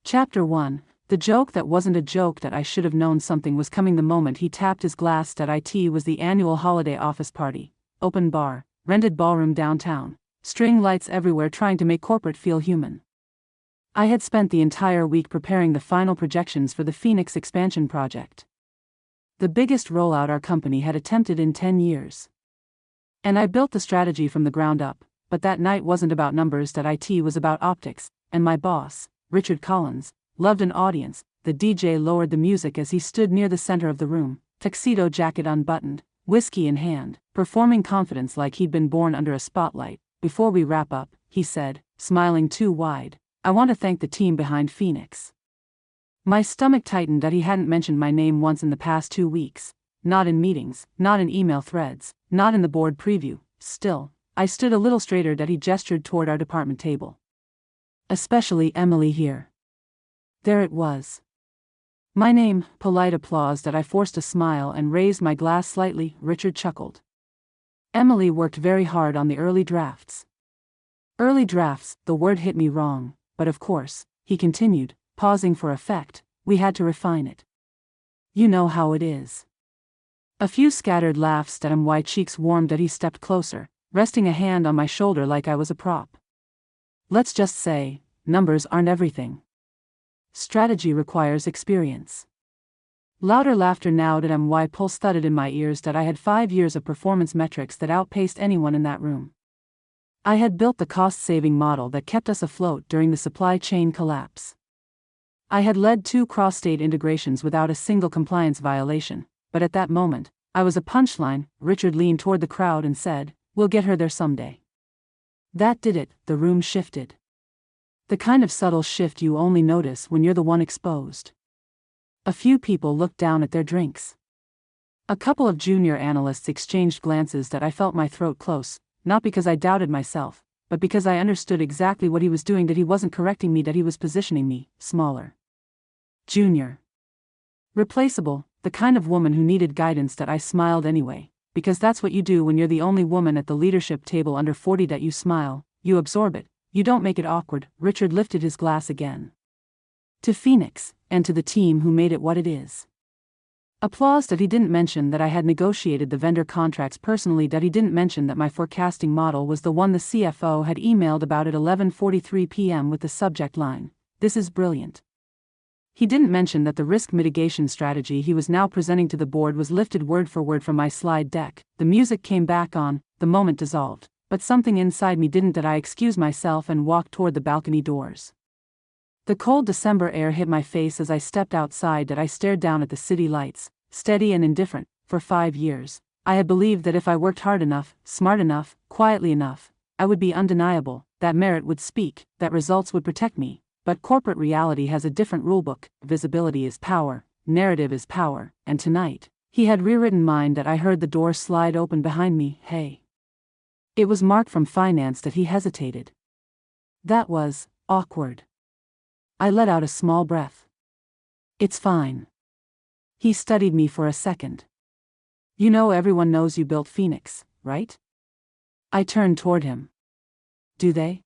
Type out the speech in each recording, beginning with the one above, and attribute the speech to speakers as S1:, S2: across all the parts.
S1: Chapter 1. The joke that wasn't a joke that I should have known something was coming the moment he tapped his glass. It was the annual holiday office party. Open bar, rented ballroom downtown, string lights everywhere trying to make corporate feel human. I had spent the entire week preparing the final projections for the Phoenix expansion project. The biggest rollout our company had attempted in 10 years. And I built the strategy from the ground up, but that night wasn't about numbers. It was about optics, and my boss, Richard Collins, loved an audience. The DJ lowered the music as he stood near the center of the room, tuxedo jacket unbuttoned, whiskey in hand, performing confidence like he'd been born under a spotlight. Before we wrap up, he said, smiling too wide, I want to thank the team behind Phoenix. My stomach tightened that he hadn't mentioned my name once in the past 2 weeks. Not in meetings, not in email threads, not in the board preview. Still, I stood a little straighter. He gestured toward our department table. Especially Emily here. There it was. My name, polite applause. I forced a smile and raised my glass slightly. Richard chuckled. Emily worked very hard on the early drafts. Early drafts, the word hit me wrong, but of course, he continued, pausing for effect, we had to refine it. You know how it is. A few scattered laughs. My cheeks warmed. He stepped closer, resting a hand on my shoulder like I was a prop. Let's just say, numbers aren't everything. Strategy requires experience. Louder laughter now. My pulse thudded in my ears. I had 5 years of performance metrics that outpaced anyone in that room. I had built the cost-saving model that kept us afloat during the supply chain collapse. I had led 2 cross-state integrations without a single compliance violation, but at that moment, I was a punchline. Richard leaned toward the crowd and said, we'll get her there someday. That did it. The room shifted. The kind of subtle shift you only notice when you're the one exposed. A few people looked down at their drinks. A couple of junior analysts exchanged glances. I felt my throat close, not because I doubted myself, but because I understood exactly what he was doing. He wasn't correcting me. He was positioning me, smaller. Junior. Replaceable, the kind of woman who needed guidance. I smiled anyway, because that's what you do when you're the only woman at the leadership table under 40. You smile, you absorb it, you don't make it awkward. Richard lifted his glass again. To Phoenix, and to the team who made it what it is. Applause. He didn't mention that I had negotiated the vendor contracts personally. He didn't mention that my forecasting model was the one the CFO had emailed about at 11:43 p.m. with the subject line, "This is brilliant." He didn't mention that the risk mitigation strategy he was now presenting to the board was lifted word for word from my slide deck. The music came back on, the moment dissolved, but something inside me didn't. I excused myself and walked toward the balcony doors. The cold December air hit my face as I stepped outside. I stared down at the city lights, steady and indifferent. For 5 years, I had believed that if I worked hard enough, smart enough, quietly enough, I would be undeniable, that merit would speak, that results would protect me. But corporate reality has a different rulebook. Visibility is power, narrative is power, and tonight, he had rewritten mine. I heard the door slide open behind me. Hey. It was Mark from finance. He hesitated. That was awkward. I let out a small breath. It's fine. He studied me for a second. You know everyone knows you built Phoenix, right? I turned toward him. Do they?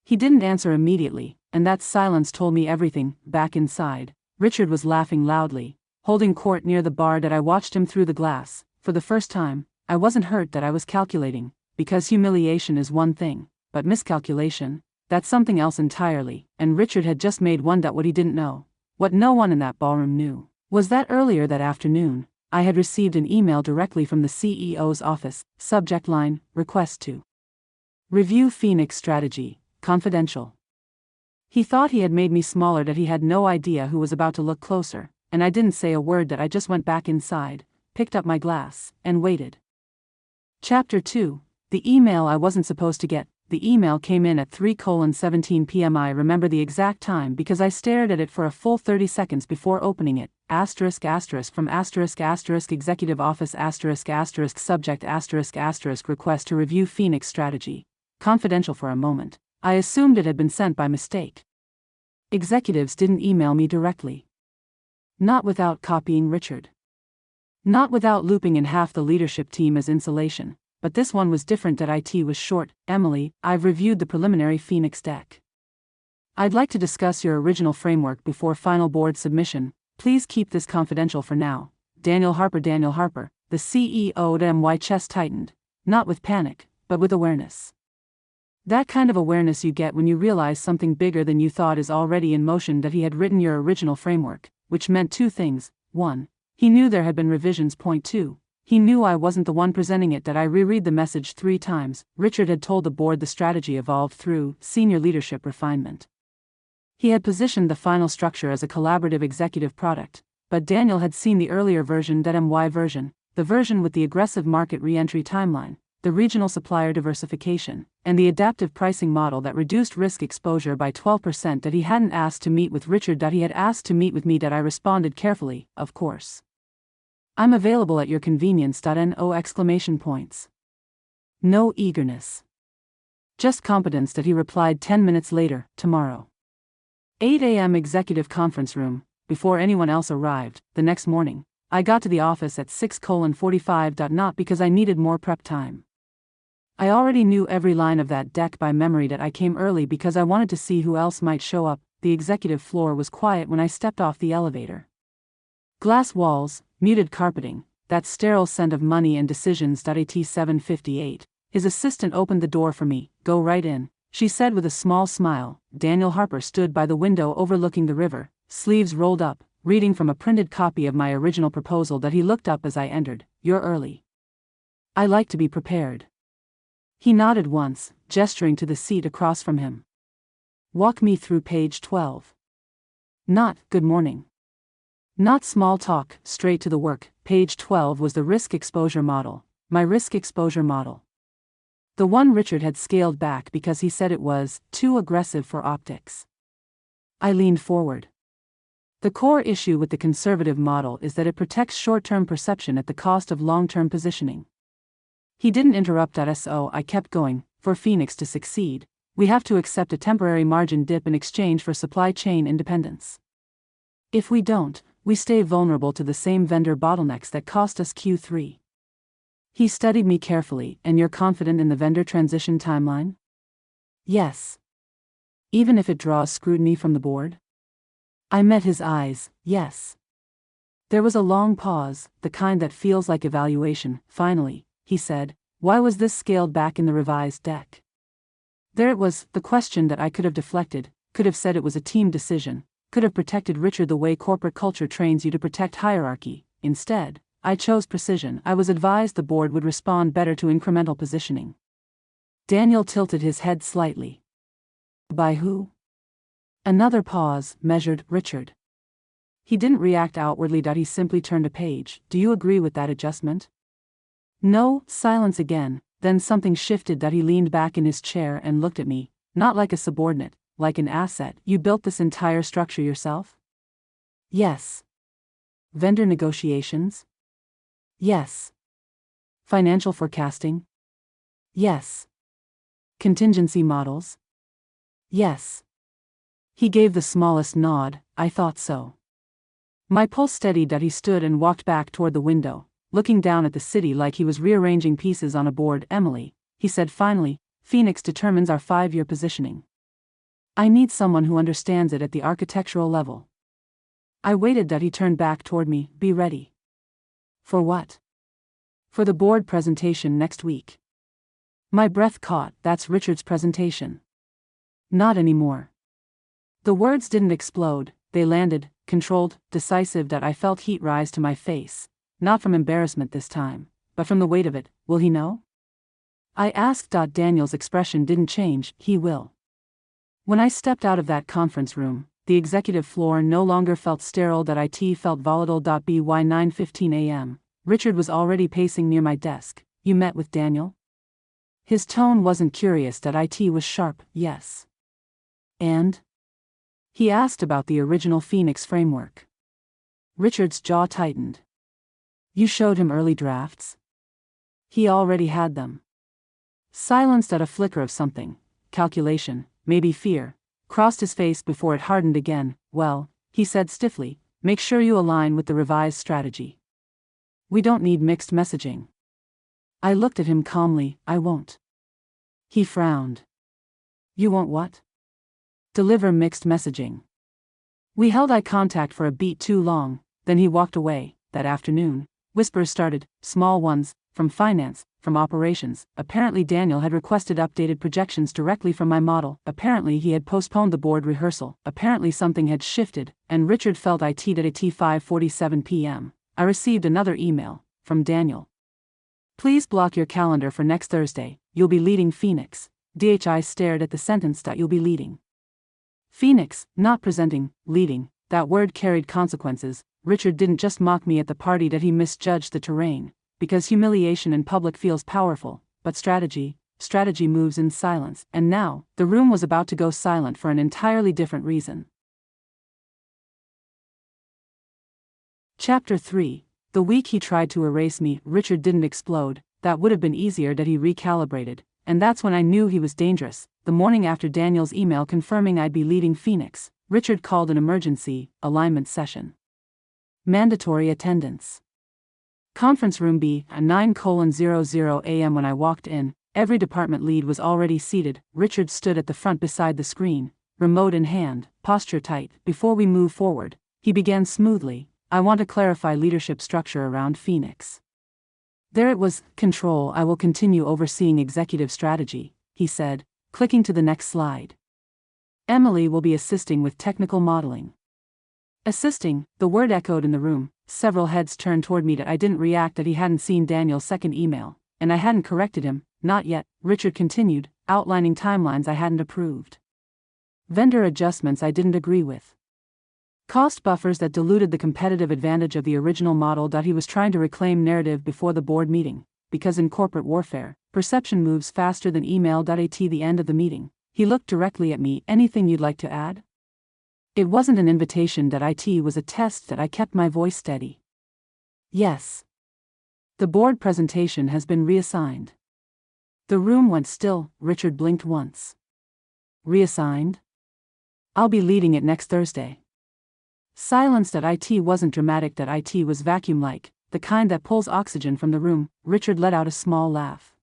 S1: He didn't answer immediately, and that silence told me everything. Back inside, Richard was laughing loudly, holding court near the bar. I watched him through the glass. For the first time, I wasn't hurt. I was calculating, because humiliation is one thing, but miscalculation, that's something else entirely. And Richard had just made one. What he didn't know, what no one in that ballroom knew, was that earlier that afternoon, I had received an email directly from the CEO's office, subject line, request to review Phoenix strategy, confidential. He thought he had made me smaller. He had no idea who was about to look closer, and I didn't say a word. I just went back inside, picked up my glass, and waited. Chapter 2. The email I wasn't supposed to get. The email came in at 3:17 p.m. I remember the exact time because I stared at it for a full 30 seconds before opening it. Asterisk asterisk from asterisk asterisk executive office asterisk asterisk subject asterisk asterisk request to review Phoenix strategy. Confidential. For a moment, I assumed it had been sent by mistake. Executives didn't email me directly. Not without copying Richard. Not without looping in half the leadership team as insulation, but this one was different. It was short. Emily, I've reviewed the preliminary Phoenix deck. I'd like to discuss your original framework before final board submission. Please keep this confidential for now. Daniel Harper, the CEO. My chest tightened, not with panic, but with awareness. That kind of awareness you get when you realize something bigger than you thought is already in motion. That he had written your original framework, which meant two things. 1. He knew there had been revisions. Point 2. He knew I wasn't the one presenting it. That I reread the message 3 times. Richard had told the board the strategy evolved through senior leadership refinement. He had positioned the final structure as a collaborative executive product, but Daniel had seen the earlier version, that MY version, the version with the aggressive market re-entry timeline, the regional supplier diversification, and the adaptive pricing model that reduced risk exposure by 12%. That he hadn't asked to meet with Richard, that he had asked to meet with me. That I responded carefully, of course. I'm available at your convenience. No exclamation points. No eagerness. Just competence. That he replied 10 minutes later, tomorrow. 8 a.m. executive conference room. Before anyone else arrived, the next morning, I got to the office at 6:45. Not because I needed more prep time. I already knew every line of that deck by memory. That I came early because I wanted to see who else might show up. The executive floor was quiet when I stepped off the elevator. Glass walls, muted carpeting, that sterile scent of money and decisions. At 7:58, his assistant opened the door for me. Go right in, she said with a small smile. Daniel Harper stood by the window overlooking the river, sleeves rolled up, reading from a printed copy of my original proposal. That he looked up as I entered. You're early. I like to be prepared. He nodded once, gesturing to the seat across from him. Walk me through page 12. Not, good morning. Not small talk, straight to the work. Page 12 was the risk exposure model, my risk exposure model. The one Richard had scaled back because he said it was too aggressive for optics. I leaned forward. The core issue with the conservative model is that it protects short-term perception at the cost of long-term positioning. He didn't interrupt. So I kept going. For Phoenix to succeed, we have to accept a temporary margin dip in exchange for supply chain independence. If we don't, we stay vulnerable to the same vendor bottlenecks that cost us Q3. He studied me carefully. And you're confident in the vendor transition timeline? Yes. Even if it draws scrutiny from the board? I met his eyes. Yes. There was a long pause, the kind that feels like evaluation. Finally, he said, why was this scaled back in the revised deck? There it was, the question that I could have deflected, could have said it was a team decision, could have protected Richard the way corporate culture trains you to protect hierarchy. Instead, I chose precision. I was advised the board would respond better to incremental positioning. Daniel tilted his head slightly. By who? Another pause, measured. Richard. He didn't react outwardly. He simply turned a page. Do you agree with that adjustment? No. Silence again. Then something shifted. He leaned back in his chair and looked at me, not like a subordinate, like an asset. You built this entire structure yourself? Yes. Vendor negotiations? Yes. Financial forecasting? Yes. Contingency models? Yes. He gave the smallest nod. I thought so. My pulse steadied. He stood and walked back toward the window, looking down at the city like he was rearranging pieces on a board. Emily, he said finally, Phoenix determines our 5-year positioning. I need someone who understands it at the architectural level. I waited. He turned back toward me. Be ready. For what? For the board presentation next week. My breath caught. That's Richard's presentation. Not anymore. The words didn't explode, they landed, controlled, decisive. I felt heat rise to my face, not from embarrassment this time, but from the weight of it. Will he know? I asked. Daniel's expression didn't change. He will. When I stepped out of that conference room, the executive floor no longer felt sterile. It felt volatile. By 9:15 a.m., Richard was already pacing near my desk. You met with Daniel? His tone wasn't curious. It was sharp. Yes. And? He asked about the original Phoenix framework. Richard's jaw tightened. You showed him early drafts? He already had them. Silenced. A flicker of something, calculation, maybe fear, crossed his face before it hardened again. Well, he said stiffly, make sure you align with the revised strategy. We don't need mixed messaging. I looked at him calmly. I won't. He frowned. You won't what? Deliver mixed messaging. We held eye contact for a beat too long, then he walked away. That afternoon, whispers started, small ones, from finance, from operations. Apparently Daniel had requested updated projections directly from my model. Apparently he had postponed the board rehearsal. Apparently something had shifted, and Richard felt it at 5:47 p.m. I received another email, from Daniel. Please block your calendar for next Thursday, you'll be leading Phoenix. I stared at the sentence that you'll be leading Phoenix, not presenting, leading. That word carried consequences. Richard didn't just mock me at the party that he misjudged the terrain, because humiliation in public feels powerful, but strategy moves in silence, and now, the room was about to go silent for an entirely different reason. Chapter 3. The week he tried to erase me, Richard didn't explode. That would have been easier that he recalibrated, and that's when I knew he was dangerous. The morning after Daniel's email confirming I'd be leading Phoenix, Richard called an emergency alignment session. Mandatory attendance. Conference room B, at 9:00 a.m. When I walked in, every department lead was already seated. Richard stood at the front beside the screen, remote in hand, posture tight. Before we move forward, he began smoothly, I want to clarify leadership structure around Phoenix. There it was, control. I will continue overseeing executive strategy, he said, clicking to the next slide. Emily will be assisting with technical modeling. Assisting, the word echoed in the room. Several heads turned toward me. That I didn't react that he hadn't seen Daniel's second email, and I hadn't corrected him, not yet. Richard continued, outlining timelines I hadn't approved. Vendor adjustments I didn't agree with. Cost buffers that diluted the competitive advantage of the original model. He was trying to reclaim narrative before the board meeting, because in corporate warfare, perception moves faster than email. At the end of the meeting, he looked directly at me. Anything you'd like to add? It wasn't an invitation. It was a test. That I kept my voice steady. Yes. The board presentation has been reassigned. The room went still. Richard blinked once. Reassigned? I'll be leading it next Thursday. Silence. It wasn't dramatic. It was vacuum-like, the kind that pulls oxygen from the room. Richard let out a small laugh.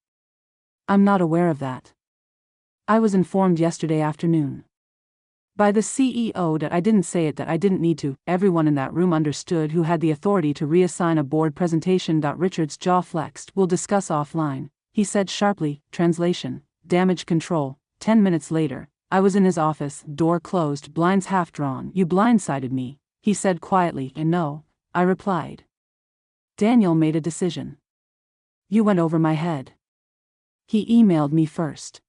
S1: I'm not aware of that. I was informed yesterday afternoon by the CEO. That I didn't say it. That I didn't need to. Everyone in that room understood who had the authority to reassign a board presentation. Richard's jaw flexed. We'll discuss offline, he said sharply. Translation, damage control. 10 minutes later, I was in his office, door closed, blinds half drawn. You blindsided me, he said quietly. And no, I replied. Daniel made a decision. You went over my head. He emailed me first.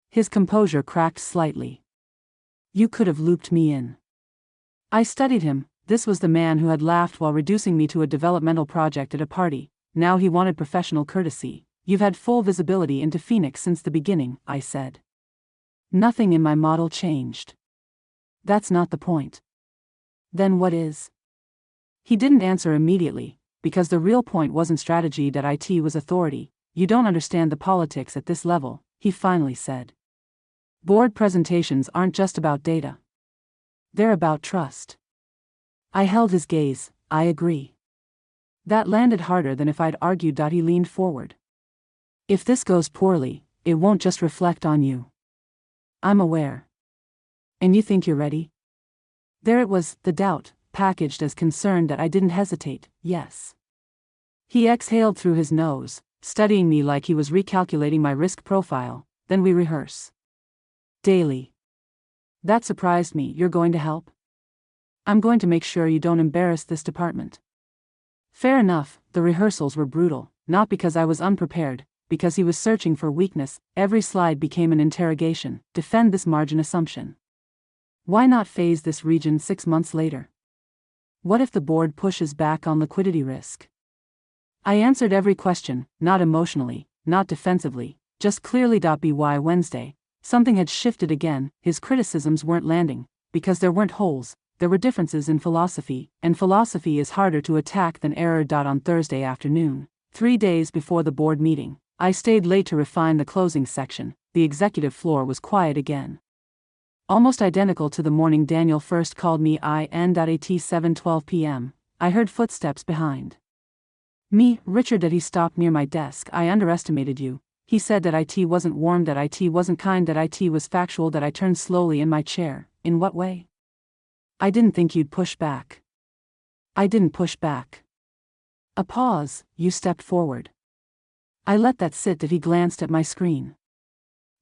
S1: His composure cracked slightly. You could have looped me in. I studied him. This was the man who had laughed while reducing me to a developmental project at a party. Now he wanted professional courtesy. You've had full visibility into Phoenix since the beginning, I said. Nothing in my model changed. That's not the point. Then what is? He didn't answer immediately, because the real point wasn't strategy. It was authority. You don't understand the politics at this level, he finally said. Board presentations aren't just about data. They're about trust. I held his gaze. I agree. That landed harder than if I'd argued. He leaned forward. If this goes poorly, it won't just reflect on you. I'm aware. And you think you're ready? There it was, the doubt, packaged as concern. I didn't hesitate. Yes. He exhaled through his nose, studying me like he was recalculating my risk profile. Then we rehearse. Daily. That surprised me. You're going to help? I'm going to make sure you don't embarrass this department. Fair enough. The rehearsals were brutal, not because I was unprepared, because he was searching for weakness. Every slide became an interrogation. Defend this margin assumption. Why not phase this region 6 months later? What if the board pushes back on liquidity risk? I answered every question, not emotionally, not defensively, just clearly. By Wednesday, something had shifted again. His criticisms weren't landing, because there weren't holes, there were differences in philosophy, and philosophy is harder to attack than error. On Thursday afternoon, 3 days before the board meeting, I stayed late to refine the closing section. The executive floor was quiet again. Almost identical to the morning Daniel first called me at 7:12 p.m., I heard footsteps behind me. Richard. He stopped near my desk. I underestimated you. He said that IT wasn't warm, that IT wasn't kind, that IT was factual. That I turned slowly in my chair. In what way? I didn't think you'd push back. I didn't push back. A pause. You stepped forward. I let that sit. That he glanced at my screen.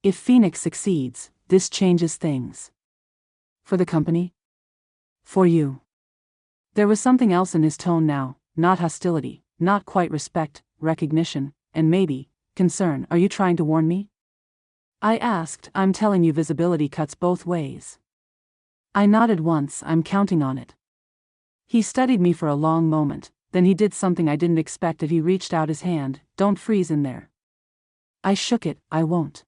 S1: If Phoenix succeeds, this changes things. For the company? For you. There was something else in his tone now, not hostility, not quite respect, recognition, and maybe concern. Are you trying to warn me? I asked. I'm telling you, visibility cuts both ways. I nodded once. I'm counting on it. He studied me for a long moment, then he did something I didn't expect. That he reached out his hand. Don't freeze in there. I shook it. I won't.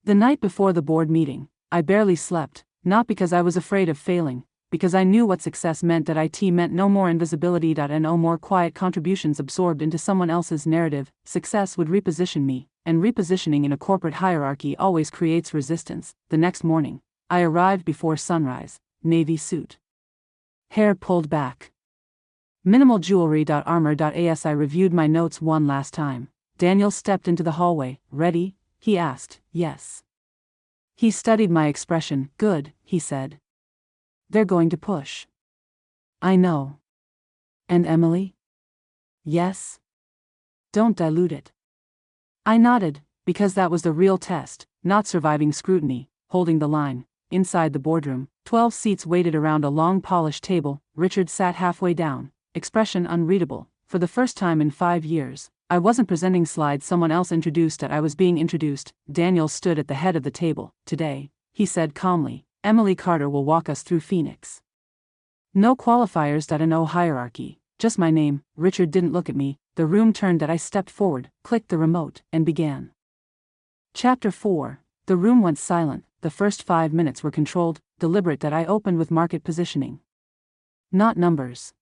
S1: The night before the board meeting, I barely slept, not because I was afraid of failing, because I knew what success meant. That IT meant no more invisibility. No more quiet contributions absorbed into someone else's narrative. Success would reposition me, and repositioning in a corporate hierarchy always creates resistance. The next morning, I arrived before sunrise, navy suit. Hair pulled back. Minimal jewelry. Armor. I reviewed my notes one last time. Daniel stepped into the hallway. Ready? He asked. Yes. He studied my expression. Good, he said. They're going to push. I know. And Emily? Yes. Don't dilute it. I nodded, because that was the real test, not surviving scrutiny, holding the line. Inside the boardroom, 12 seats waited around a long polished table. Richard sat halfway down, expression unreadable. For the first time in 5 years, I wasn't presenting slides someone else introduced. I was being introduced. Daniel stood at the head of the table. Today, he said calmly, Emily Carter will walk us through Phoenix. No qualifiers. No hierarchy, just my name. Richard didn't look at me. The room turned. I stepped forward, clicked the remote, and began. Chapter 4. The room went silent. The first 5 minutes were controlled, deliberate. I opened with market positioning. Not numbers.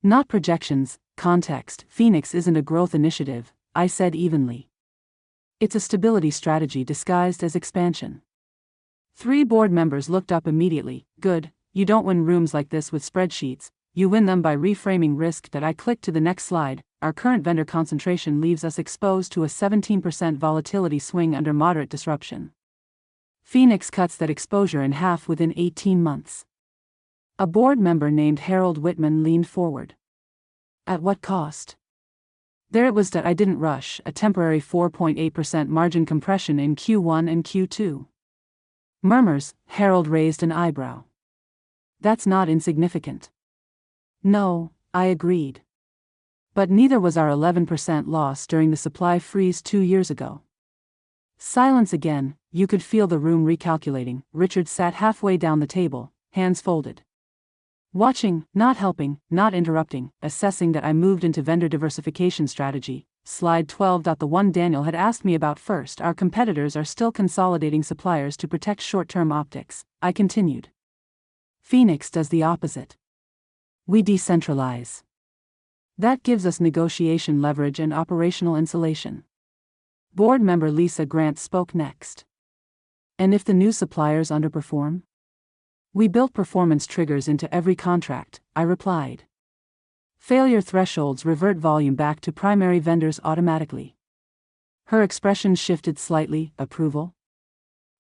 S1: Not projections, context. Phoenix isn't a growth initiative, I said evenly. It's a stability strategy disguised as expansion. 3 board members looked up immediately. Good, you don't win rooms like this with spreadsheets, you win them by reframing risk. I clicked to the next slide. Our current vendor concentration leaves us exposed to a 17% volatility swing under moderate disruption. Phoenix cuts that exposure in half within 18 months. A board member named Harold Whitman leaned forward. At what cost? There it was. I didn't rush. A temporary 4.8% margin compression in Q1 and Q2. Murmurs. Harold raised an eyebrow. That's not insignificant. No, I agreed. But neither was our 11% loss during the supply freeze 2 years ago. Silence again. You could feel the room recalculating. Richard sat halfway down the table, hands folded. Watching, not helping, not interrupting, assessing. I moved into vendor diversification strategy. Slide 12. The one Daniel had asked me about first. Our competitors are still consolidating suppliers to protect short-term optics, I continued. Phoenix does the opposite. We decentralize. That gives us negotiation leverage and operational insulation. Board member Lisa Grant spoke next. And if the new suppliers underperform? We built performance triggers into every contract, I replied. Failure thresholds revert volume back to primary vendors automatically. Her expression shifted slightly. Approval?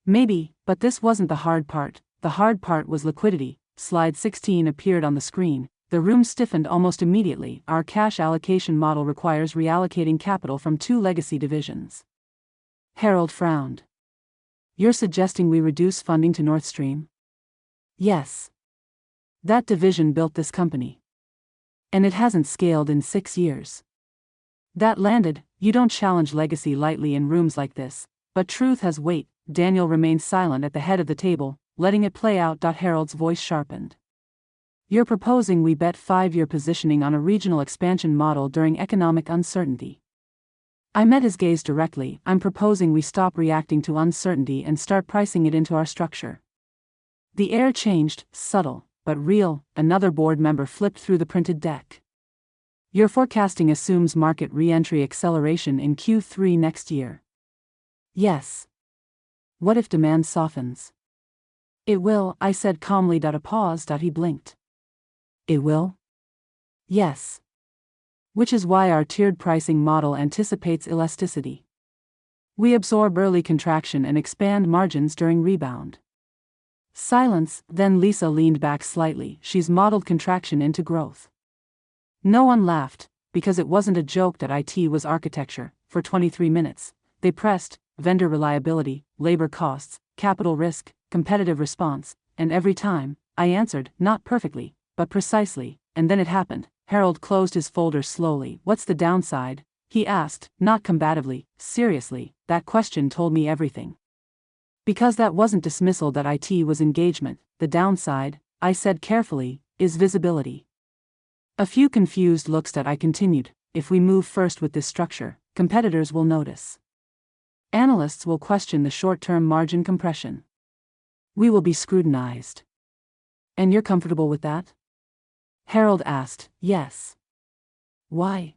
S1: Maybe, but this wasn't the hard part. The hard part was liquidity. Slide 16 appeared on the screen. The room stiffened almost immediately. Our cash allocation model requires reallocating capital from 2 legacy divisions. Harold frowned. You're suggesting we reduce funding to Nord Stream? Yes. That division built this company. And it hasn't scaled in 6 years. That landed. You don't challenge legacy lightly in rooms like this, but truth has weight. Daniel remained silent at the head of the table, letting it play out. Harold's voice sharpened. You're proposing we bet 5-year positioning on a regional expansion model during economic uncertainty. I met his gaze directly. I'm proposing we stop reacting to uncertainty and start pricing it into our structure. The air changed, subtle, but real. Another board member flipped through the printed deck. Your forecasting assumes market re-entry acceleration in Q3 next year. Yes. What if demand softens? It will, I said calmly. A pause. He blinked. It will? Yes. Which is why our tiered pricing model anticipates elasticity. We absorb early contraction and expand margins during rebound. Silence, then Lisa leaned back slightly. She's modeled contraction into growth. No one laughed, because it wasn't a joke that IT was architecture. For 23 minutes, they pressed vendor reliability, labor costs, capital risk, competitive response, and every time, I answered, not perfectly, but precisely, and then it happened. Harold closed his folder slowly. What's the downside? He asked, not combatively, seriously. That question told me everything. Because that wasn't dismissal, that IT was engagement. The downside, I said carefully, is visibility. A few confused looks that I continued. If we move first with this structure, competitors will notice. Analysts will question the short-term margin compression. We will be scrutinized. And you're comfortable with that? Harold asked. Yes. Why?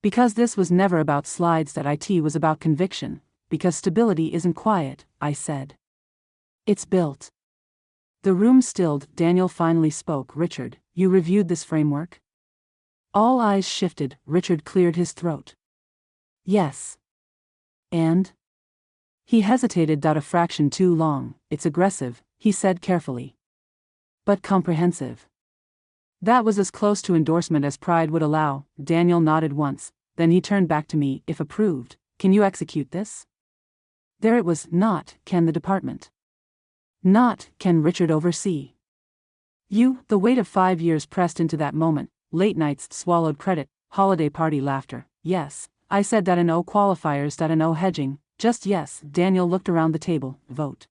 S1: Because this was never about slides, that IT was about conviction. Because stability isn't quiet, I said. It's built. The room stilled. Daniel finally spoke. Richard, you reviewed this framework? All eyes shifted. Richard cleared his throat. Yes. And? He hesitated. A fraction too long. It's aggressive, he said carefully. But comprehensive. That was as close to endorsement as pride would allow. Daniel nodded once, then he turned back to me. If approved, can you execute this? There it was. Not, can the department? Not, can Richard oversee? You, the weight of 5 years pressed into that moment, late nights, swallowed credit, holiday party laughter. Yes, I said. No qualifiers, no hedging, just yes. Daniel looked around the table. Vote.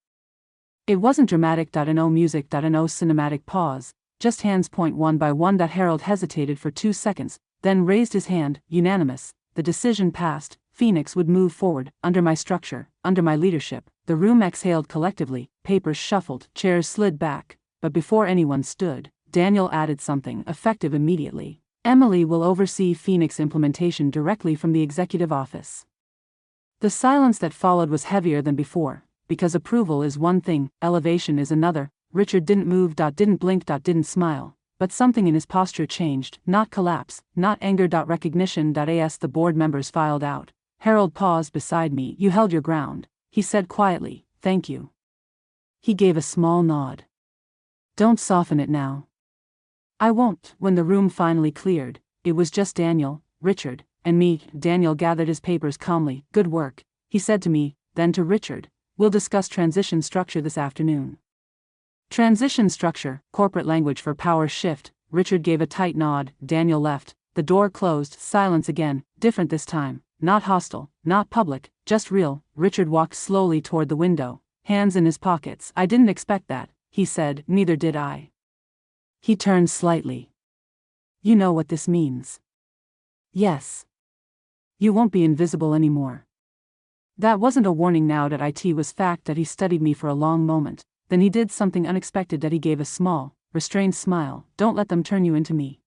S1: It wasn't dramatic. No music. No cinematic pause, just hands point one by one. Harold hesitated for 2 seconds, then raised his hand. Unanimous. The decision passed. Phoenix would move forward, under my structure, under my leadership. The room exhaled collectively, papers shuffled, chairs slid back, but before anyone stood, Daniel added something effective immediately. Emily will oversee Phoenix implementation directly from the executive office. The silence that followed was heavier than before, because approval is one thing, elevation is another. Richard didn't move, didn't blink, didn't smile. But something in his posture changed. Not collapse, not anger. Recognition. As the board members filed out, Harold paused beside me. You held your ground, he said quietly. Thank you. He gave a small nod. Don't soften it now. I won't. When the room finally cleared, it was just Daniel, Richard, and me. Daniel gathered his papers calmly. Good work, he said to me, then to Richard. We'll discuss transition structure this afternoon. Transition structure, corporate language for power shift. Richard gave a tight nod. Daniel left. The door closed. Silence again, different this time. Not hostile, not public, just real. Richard walked slowly toward the window, hands in his pockets. I didn't expect that, he said. Neither did I. He turned slightly. You know what this means? Yes. You won't be invisible anymore. That wasn't a warning now. It was fact. He studied me for a long moment. Then he did something unexpected. He gave a small, restrained smile. Don't let them turn you into me.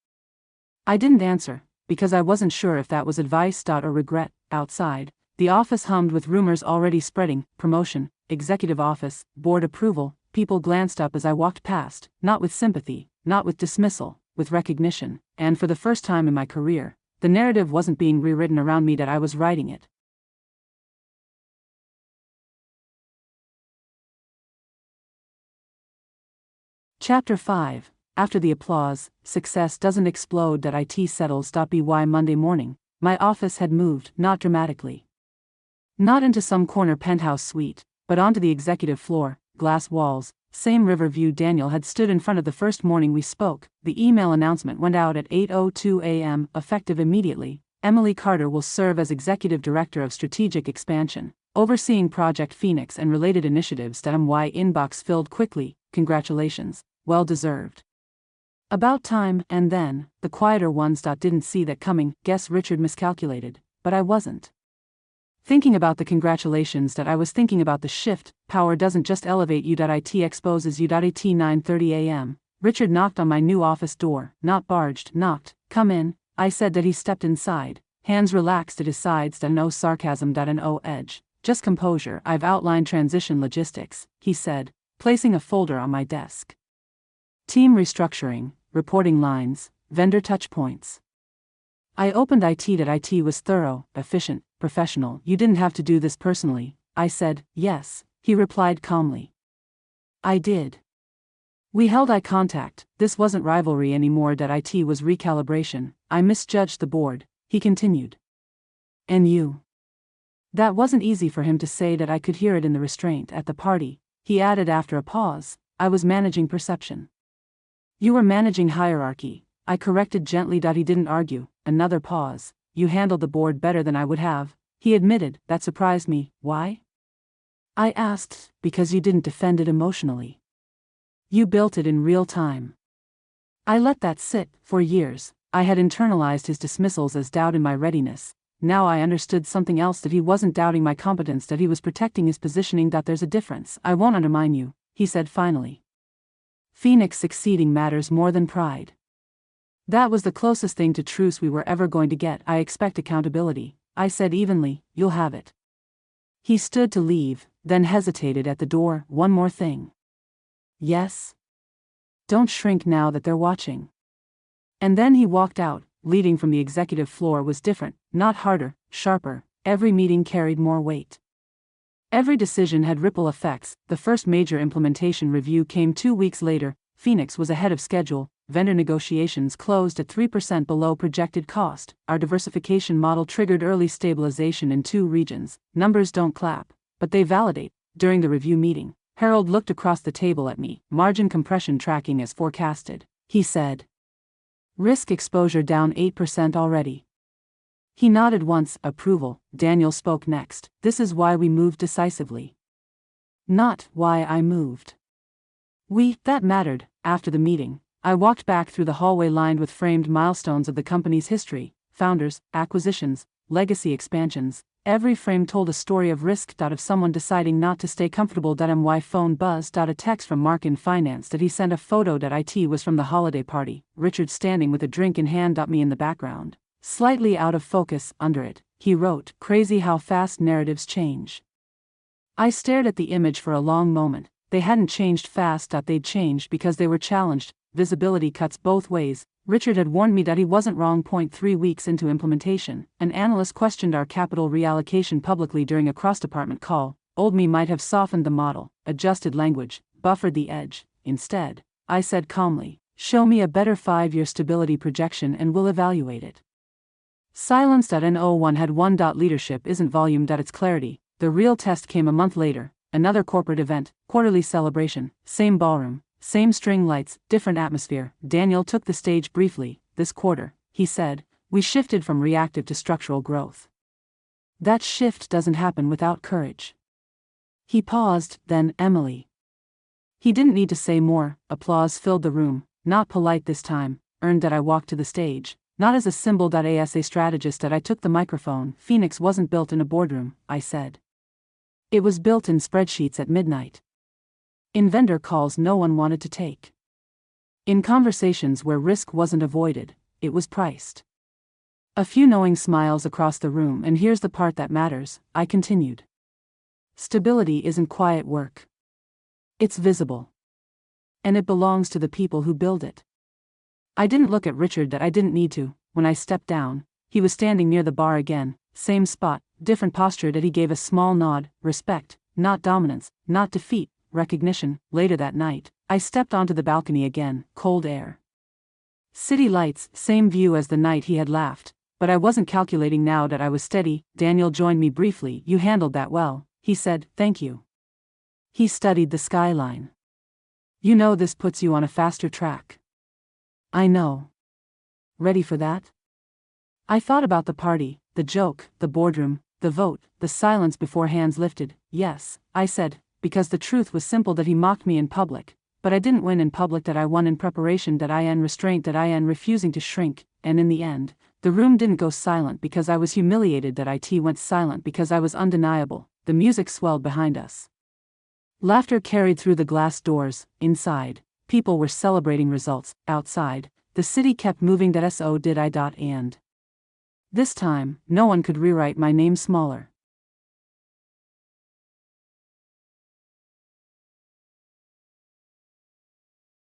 S1: I didn't answer, because I wasn't sure if that was advice or regret. Outside, the office hummed with rumors already spreading. Promotion, executive office, board approval. People glanced up as I walked past, not with sympathy, not with dismissal, with recognition. And for the first time in my career, the narrative wasn't being rewritten around me. I was writing it. Chapter 5. After the applause, success doesn't explode. IT settles. By Monday morning, my office had moved, not dramatically. Not into some corner penthouse suite, but onto the executive floor, glass walls, same river view. Daniel had stood in front of the first morning we spoke. The email announcement went out at 8:02 a.m., effective immediately. Emily Carter will serve as Executive Director of Strategic Expansion, overseeing Project Phoenix and related initiatives. My inbox filled quickly. Congratulations. Well deserved. About time. And then, the quieter ones. Didn't see that coming. Guess Richard miscalculated, but I wasn't thinking about the congratulations. I was thinking about the shift. Power doesn't just elevate you. It exposes you. At 9:30 a.m., Richard knocked on my new office door. Not barged, knocked. Come in, I said. He stepped inside, hands relaxed at his sides. No sarcasm. No edge, just composure. I've outlined transition logistics, he said, placing a folder on my desk. Team restructuring, reporting lines, vendor touchpoints. I opened IT that IT was thorough, efficient, professional. You didn't have to do this personally. I said, yes, he replied calmly. I did. We held eye contact. This wasn't rivalry anymore. That IT was recalibration. I misjudged the board, he continued. And you? That wasn't easy for him to say. That I could hear it in the restraint at the party, he added after a pause. I was managing perception. You were managing hierarchy, I corrected gently. He didn't argue. Another pause. You handled the board better than I would have, he admitted. That surprised me. Why? I asked. Because you didn't defend it emotionally. You built it in real time. I let that sit. For years, I had internalized his dismissals as doubt in my readiness. Now I understood something else. That he wasn't doubting my competence. That he was protecting his positioning. That there's a difference. I won't undermine you, he said finally. Phoenix succeeding matters more than pride. That was the closest thing to truce we were ever going to get. I expect accountability, I said evenly. You'll have it. He stood to leave, then hesitated at the door. One more thing. Yes? Don't shrink now that they're watching. And then he walked out. Leading from the executive floor was different, not harder, sharper. Every meeting carried more weight. Every decision had ripple effects. The first major implementation review came 2 weeks later. Phoenix was ahead of schedule. Vendor negotiations closed at 3% below projected cost. Our diversification model triggered early stabilization in 2 regions. Numbers don't clap, but they validate. During the review meeting, Harold looked across the table at me. Margin compression tracking as forecasted, he said. Risk exposure down 8% already. He nodded once, approval. Daniel spoke next. This is why we moved decisively. Not why I moved. That mattered. After the meeting, I walked back through the hallway lined with framed milestones of the company's history, founders, acquisitions, legacy expansions. Every frame told a story of risk. Of someone deciding not to stay comfortable. My phone buzzed. A text from Mark in finance. That he sent a photo. IT was from the holiday party. Richard standing with a drink in hand. Me in the background, slightly out of focus. Under it, he wrote, crazy how fast narratives change. I stared at the image for a long moment. They hadn't changed fast. They'd changed because they were challenged. Visibility cuts both ways. Richard had warned me that he wasn't wrong. 3 weeks into implementation, an analyst questioned our capital reallocation publicly during a cross-department call. Old me might have softened the model, adjusted language, buffered the edge. Instead, I said calmly, show me a better 5-year stability projection and we'll evaluate it. Silence. No1 had one. Leadership isn't volume. It's clarity. The real test came a month later. Another corporate event, quarterly celebration, same ballroom, same string lights, different atmosphere. Daniel took the stage briefly. This quarter, he said, we shifted from reactive to structural growth. That shift doesn't happen without courage. He paused, then, Emily. He didn't need to say more. Applause filled the room, not polite this time, earned. I walked to the stage, not as a symbol. As a strategist. I took the microphone. Phoenix wasn't built in a boardroom, I said. It was built in spreadsheets at midnight. In vendor calls no one wanted to take. In conversations where risk wasn't avoided, it was priced. A few knowing smiles across the room. And here's the part that matters, I continued. Stability isn't quiet work. It's visible. And it belongs to the people who build it. I didn't look at Richard. I didn't need to. When I stepped down, he was standing near the bar again, same spot, different posture. He gave a small nod. Respect, not dominance, not defeat, recognition. Later that night, I stepped onto the balcony again. Cold air. City lights, same view as the night he had laughed. But I wasn't calculating now. I was steady. Daniel joined me briefly. You handled that well, he said. Thank you. He studied the skyline. You know this puts you on a faster track. I know. Ready for that? I thought about the party, the joke, the boardroom, the vote, the silence before hands lifted. Yes, I said, because the truth was simple. He mocked me in public, but I didn't win in public. I won in preparation. In restraint. In refusing to shrink. And in the end, the room didn't go silent because I was humiliated. It went silent because I was undeniable. The music swelled behind us. Laughter carried through the glass doors. Inside, people were celebrating results. Outside, the city kept moving. So did I. And this time, no one could rewrite my name smaller.